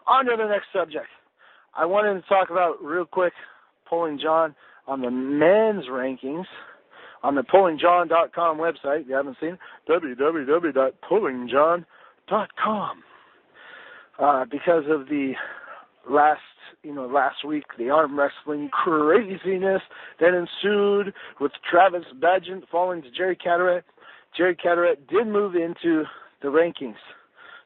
On to the next subject. I wanted to talk about, real quick, Pulling John on the men's rankings on the pullingjohn.com website. If you haven't seen it, www.pullingjohn.com. Because of the last week, the arm wrestling craziness that ensued with Travis Badgett falling to Jerry Carteret. Jerry Carteret did move into the rankings.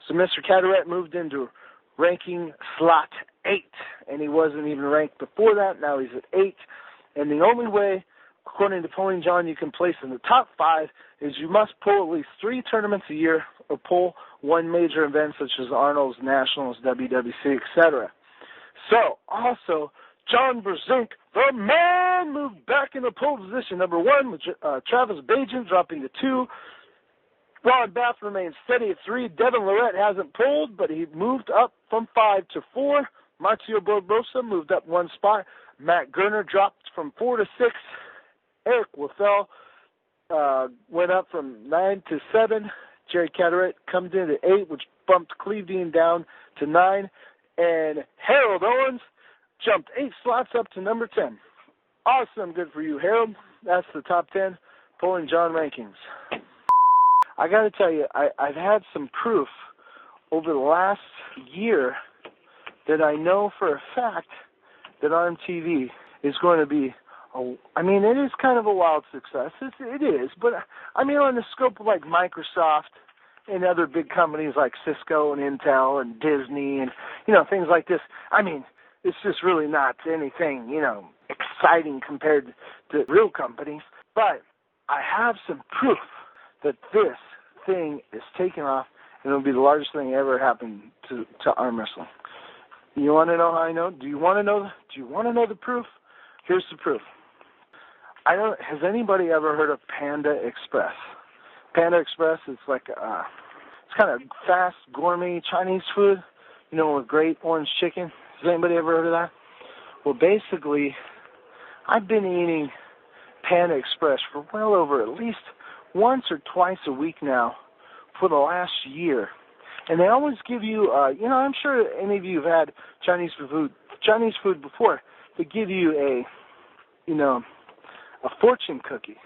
So Mr. Carteret moved into ranking slot 8, and he wasn't even ranked before that. Now he's at 8. And the only way, according to Pulling John, you can place in the top 5 is you must pull at least 3 tournaments a year or pull one major event such as Arnold's, Nationals, WWC, etc. So, also, John Brzenk, the man, moved back into pole position number 1 with Travis Badgett dropping to 2. Ron Bath remains steady at 3. Devin Lorette hasn't pulled, but he moved up from 5 to 4. Marcio Barbosa moved up 1 spot. Matt Gerner dropped from 4 to 6. Eric Wethel went up from 9 to 7. Jerry Carteret comes in at 8, which bumped Cleveland down to 9. And Harold Owens jumped 8 slots up to number 10. Awesome. Good for you, Harold. That's the top 10 Pulling John rankings. I got to tell you, I've had some proof over the last year that I know for a fact that ARMTV is going to be, it is kind of a wild success. It is, but on the scope of like Microsoft and other big companies like Cisco and Intel and Disney and, things like this, it's just really not anything, exciting compared to real companies. But I have some proof that this thing is taking off, and it'll be the largest thing ever happened to arm wrestling. You want to know how I know? Do you want to know the proof? Here's the proof. Has anybody ever heard of Panda Express? Panda Express is like it's kind of fast, gourmet Chinese food, with great orange chicken. Has anybody ever heard of that? Well, basically, I've been eating Panda Express for well over at least once or twice a week now for the last year. And they always give you, I'm sure any of you have had Chinese food before. They give you a fortune cookie.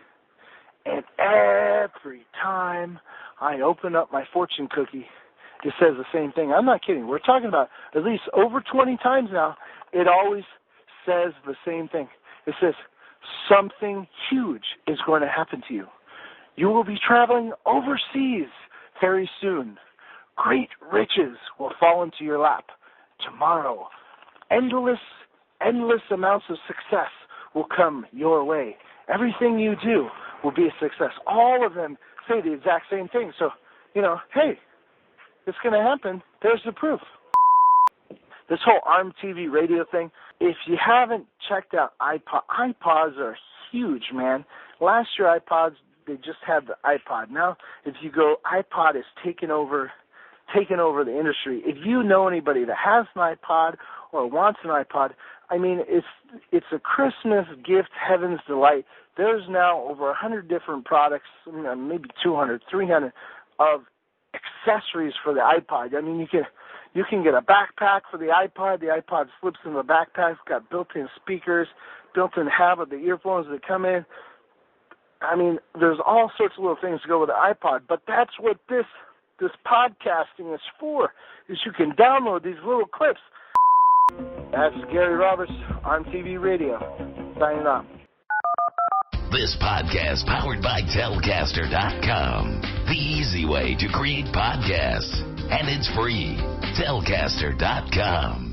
And every time I open up my fortune cookie, it says the same thing. I'm not kidding. We're talking about at least over 20 times now. It always says the same thing. It says, something huge is going to happen to you. You will be traveling overseas very soon. Great riches will fall into your lap. Tomorrow, endless amounts of success will come your way. Everything you do will be a success. All of them say the exact same thing. So, hey, it's going to happen. There's the proof. This whole ARMTV radio thing, if you haven't checked out iPods are huge, man. Last year, iPods, they just had the iPod. Now, if you go, iPod is taking over the industry. If you know anybody that has an iPod or wants an iPod, it's a Christmas gift, heaven's delight. There's now over 100 different products, maybe 200, 300 of accessories for the iPod. You can get a backpack for the iPod. The iPod slips in the backpack. It's got built-in speakers, built-in hub of the earphones that come in. There's all sorts of little things to go with the iPod, but that's what this podcasting is for, is you can download these little clips. That's Gary Roberts, ARMTV Radio, signing off. This podcast powered by Telcaster.com. The easy way to create podcasts. And it's free. Telcaster.com.